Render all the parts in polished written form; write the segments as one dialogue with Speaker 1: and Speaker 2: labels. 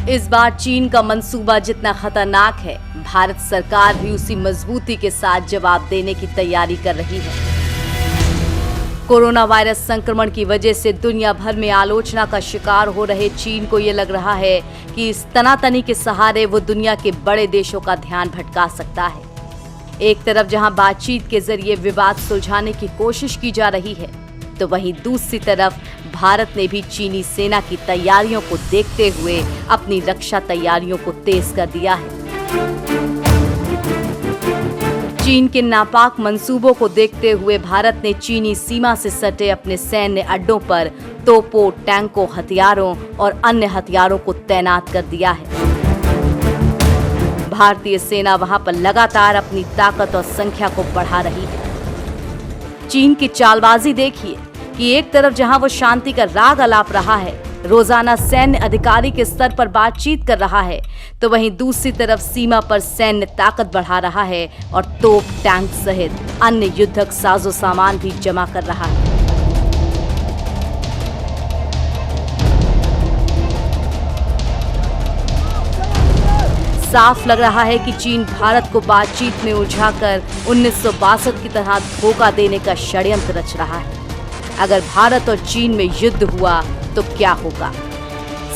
Speaker 1: इस बार चीन का मंसूबा जितना खतरनाक है, भारत सरकार भी उसी मजबूती के साथ जवाब देने की तैयारी कर रही है। कोरोना वायरस संक्रमण की वजह से दुनिया भर में आलोचना का शिकार हो रहे चीन को ये लग रहा है कि इस तनातनी के सहारे वो दुनिया के बड़े देशों का ध्यान भटका सकता है। एक तरफ जहां बातचीत के जरिए विवाद सुलझाने की कोशिश की जा रही है, तो वहीं दूसरी तरफ भारत ने भी चीनी सेना की तैयारियों को देखते हुए अपनी रक्षा तैयारियों को तेज कर दिया है। चीन के नापाक मंसूबों को देखते हुए भारत ने चीनी सीमा से सटे अपने सैन्य अड्डों पर तोपों, टैंकों, हथियारों और अन्य हथियारों को तैनात कर दिया है। भारतीय सेना वहां पर लगातार अपनी ताकत और संख्या को बढ़ा रही है। चीन की चालबाजी देखिए कि एक तरफ जहां वो शांति का राग अलाप रहा है, रोजाना सैन्य अधिकारी के स्तर पर बातचीत कर रहा है, तो वहीं दूसरी तरफ सीमा पर सैन्य ताकत बढ़ा रहा है और तोप, टैंक सहित अन्य युद्धक साजो सामान भी जमा कर रहा है। साफ लग रहा है कि चीन भारत को बातचीत में उलझाकर 1962 की तरह धोखा देने का षड्यंत्र रच रहा है। अगर भारत और चीन में युद्ध हुआ तो क्या होगा?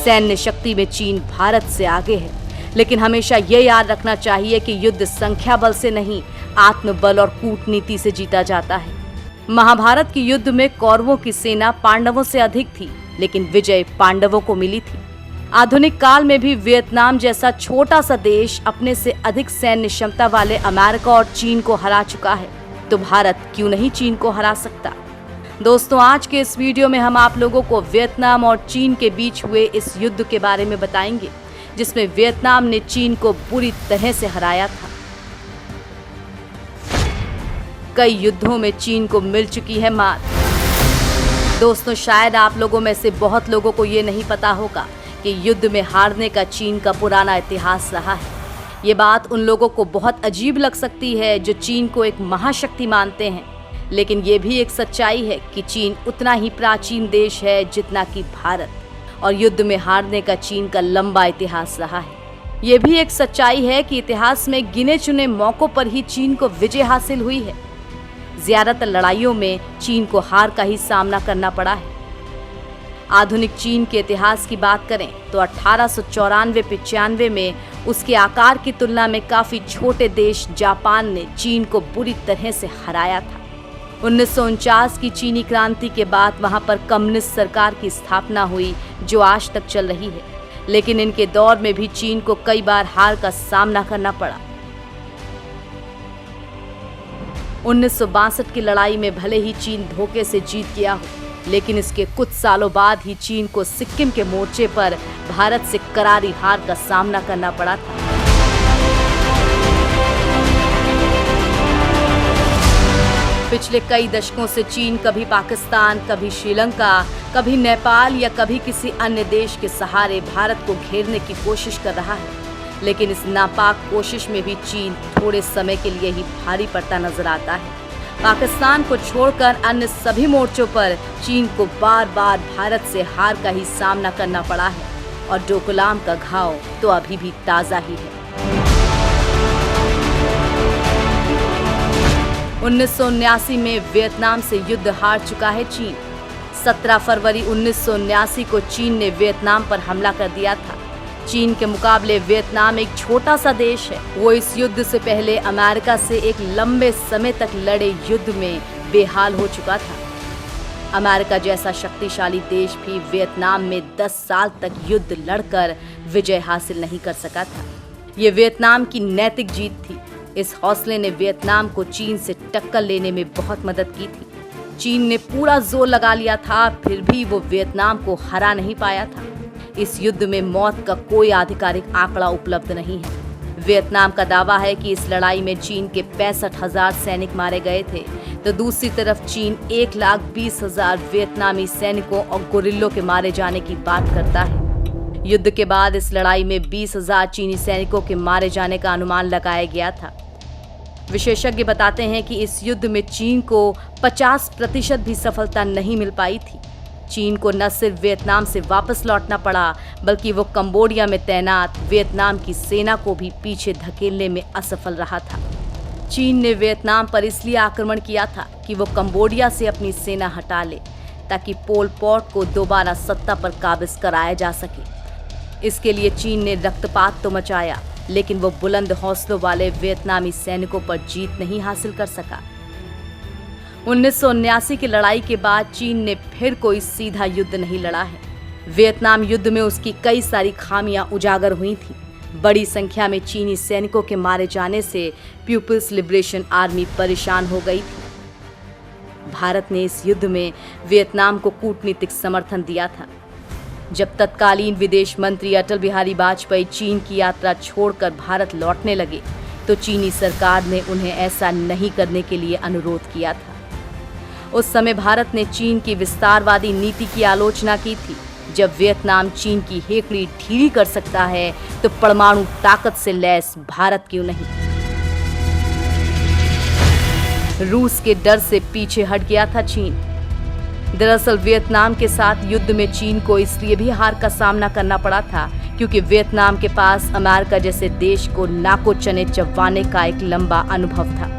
Speaker 1: सैन्य शक्ति में चीन भारत से आगे है, लेकिन हमेशा ये याद रखना चाहिए कि युद्ध संख्या बल से नहीं, आत्मबल और कूटनीति से जीता जाता है। महाभारत के युद्ध में कौरवों की सेना पांडवों से अधिक थी, लेकिन विजय पांडवों को मिली थी। आधुनिक काल में भी वियतनाम जैसा छोटा सा देश अपने से अधिक सैन्य क्षमता वाले अमेरिका और चीन को हरा चुका है, तो भारत क्यों नहीं चीन को हरा सकता? दोस्तों, आज के इस वीडियो में हम आप लोगों को वियतनाम और चीन के बीच हुए इस युद्ध के बारे में बताएंगे, जिसमें वियतनाम ने चीन को बुरी तरह से हराया था। कई युद्धों में चीन को मिल चुकी है मात। दोस्तों, शायद आप लोगों में से बहुत लोगों को ये नहीं पता होगा कि युद्ध में हारने का चीन का पुराना इतिहास रहा है। ये बात उन लोगों को बहुत अजीब लग सकती है जो चीन को एक महाशक्ति मानते हैं, लेकिन ये भी एक सच्चाई है कि चीन उतना ही प्राचीन देश है जितना कि भारत, और युद्ध में हारने का चीन का लंबा इतिहास रहा है। ये भी एक सच्चाई है कि इतिहास में गिने चुने मौकों पर ही चीन को विजय हासिल हुई है। ज्यादातर लड़ाइयों में चीन को हार का ही सामना करना पड़ा है। आधुनिक चीन के इतिहास की बात करें तो 1894-95 में उसके आकार की तुलना में काफी छोटे देश जापान ने चीन को बुरी तरह से हराया था। 1949 की चीनी क्रांति के बाद वहां पर कम्युनिस्ट सरकार की स्थापना हुई, जो आज तक चल रही है, लेकिन इनके दौर में भी चीन को कई बार हार का सामना करना पड़ा। 1962 की लड़ाई में भले ही चीन धोखे से जीत गया हो, लेकिन इसके कुछ सालों बाद ही चीन को सिक्किम के मोर्चे पर भारत से करारी हार का सामना करना पड़ा था। पिछले कई दशकों से चीन कभी पाकिस्तान, कभी श्रीलंका, कभी नेपाल या कभी किसी अन्य देश के सहारे भारत को घेरने की कोशिश कर रहा है, लेकिन इस नापाक कोशिश में भी चीन थोड़े समय के लिए ही भारी पड़ता नजर आता है। पाकिस्तान को छोड़कर अन्य सभी मोर्चों पर चीन को बार बार भारत से हार का ही सामना करना पड़ा है, और डोकलाम का घाव तो अभी भी ताजा ही है। 1979 में वियतनाम से युद्ध हार चुका है चीन। 17 फरवरी 1979 को चीन ने वियतनाम पर हमला कर दिया था। चीन के मुकाबले वियतनाम एक छोटा सा देश है। वो इस युद्ध से पहले अमेरिका से एक लंबे समय तक लड़े युद्ध में बेहाल हो चुका था। अमेरिका जैसा शक्तिशाली देश भी वियतनाम में 10 साल तक युद्ध लड़कर विजय हासिल नहीं कर सका था। ये वियतनाम की नैतिक जीत थी। इस हौसले ने वियतनाम को चीन से टक्कर लेने में बहुत मदद की थी। चीन ने पूरा जोर लगा लिया था, फिर भी वो वियतनाम को हरा नहीं पाया था। इस युद्ध में मौत का कोई आधिकारिक आंकड़ा उपलब्ध नहीं है। वियतनाम का दावा है कि इस लड़ाई में चीन के 65,000 सैनिक मारे गए थे, तो दूसरी तरफ चीन 1,20,000 वियतनामी सैनिकों और गुरिल्लों के मारे जाने की बात करता है। युद्ध के बाद इस लड़ाई में 20,000 चीनी सैनिकों के मारे जाने का अनुमान लगाया गया था। विशेषज्ञ बताते हैं कि इस युद्ध में चीन को 50% भी सफलता नहीं मिल पाई थी। चीन को न सिर्फ वियतनाम से वापस लौटना पड़ा, बल्कि वो कंबोडिया में तैनात वियतनाम की सेना को भी पीछे धकेलने में असफल रहा था। चीन ने वियतनाम पर इसलिए आक्रमण किया था कि वो कंबोडिया से अपनी सेना हटा ले, ताकि पोल पॉट को दोबारा सत्ता पर काबिज कराया जा सके। इसके लिए चीन ने रक्तपात तो मचाया, लेकिन वो बुलंद हौसलों वाले वियतनामी सैनिकों पर जीत नहीं हासिल कर सका। 1979 की लड़ाई के बाद चीन ने फिर कोई सीधा युद्ध नहीं लड़ा है। वियतनाम युद्ध में उसकी कई सारी खामियां उजागर हुई थीं। बड़ी संख्या में चीनी सैनिकों के मारे जाने से पीपुल्स लिबरेशन आर्मी परेशान हो गई थी। भारत ने इस युद्ध में वियतनाम को कूटनीतिक समर्थन दिया था। जब तत्कालीन विदेश मंत्री अटल बिहारी वाजपेयी चीन की यात्रा छोड़कर भारत लौटने लगे, तो चीनी सरकार ने उन्हें ऐसा नहीं करने के लिए अनुरोध किया था। उस समय भारत ने चीन की विस्तारवादी नीति की आलोचना की थी। जब वियतनाम चीन की हेकड़ी ढीली कर सकता है, तो परमाणु ताकत से लैस भारत क्यों नहीं? रूस के डर से पीछे हट गया था चीन। दरअसल वियतनाम के साथ युद्ध में चीन को इसलिए भी हार का सामना करना पड़ा था, क्योंकि वियतनाम के पास अमेरिका जैसे देश को नाको चने चबवाने का एक लंबा अनुभव था।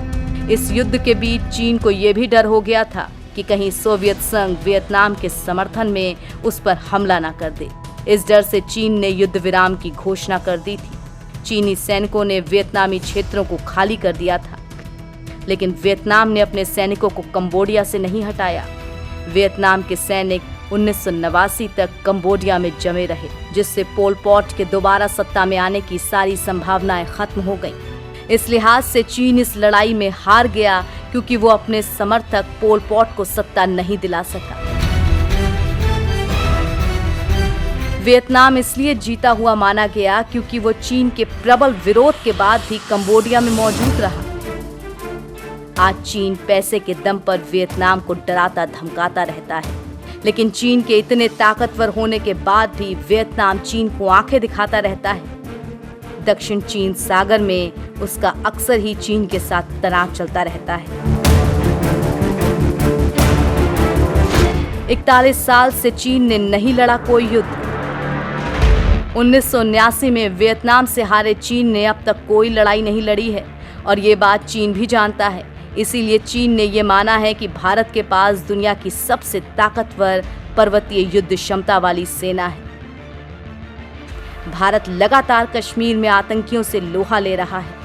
Speaker 1: इस युद्ध के बीच चीन को यह भी डर हो गया था कि कहीं सोवियत संघ वियतनाम के समर्थन में उस पर हमला न कर दे। इस डर से चीन ने युद्ध विराम की घोषणा कर दी थी। चीनी सैनिकों ने वियतनामी क्षेत्रों को खाली कर दिया था, लेकिन वियतनाम ने अपने सैनिकों को कंबोडिया से नहीं हटाया। वियतनाम के सैनिक 1989 तक कंबोडिया में जमे रहे, जिससे पोल पॉट के दोबारा सत्ता में आने की सारी संभावनाएं खत्म हो गईं। इस लिहाज से चीन इस लड़ाई में हार गया, क्योंकि वो अपने समर्थक पोल पॉट को सत्ता नहीं दिला सका। वियतनाम इसलिए जीता हुआ माना गया क्योंकि वो चीन के प्रबल विरोध के बाद भी कंबोडिया में मौजूद रहा। आज चीन पैसे के दम पर वियतनाम को डराता धमकाता रहता है, लेकिन चीन के इतने ताकतवर होने के बाद भी वियतनाम चीन को आंखें दिखाता रहता है। दक्षिण चीन सागर में उसका अक्सर ही चीन के साथ तनाव चलता रहता है। 41 साल से चीन ने नहीं लड़ा कोई युद्ध। 1979 में वियतनाम से हारे चीन ने अब तक कोई लड़ाई नहीं लड़ी है, और ये बात चीन भी जानता है। इसीलिए चीन ने ये माना है कि भारत के पास दुनिया की सबसे ताकतवर पर्वतीय युद्ध क्षमता वाली सेना है। भारत लगातार कश्मीर में आतंकियों से लोहा ले रहा है।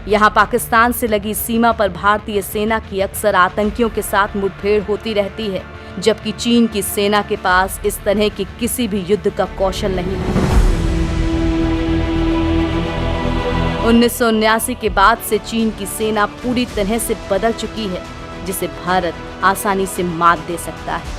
Speaker 1: यहाँ पाकिस्तान से लगी सीमा पर भारतीय सेना की अक्सर आतंकियों के साथ मुठभेड़ होती रहती है, जबकि चीन की सेना के पास इस तरह के किसी भी युद्ध का कौशल नहीं है। 1979 के बाद से चीन की सेना पूरी तरह से बदल चुकी है, जिसे भारत आसानी से मात दे सकता है।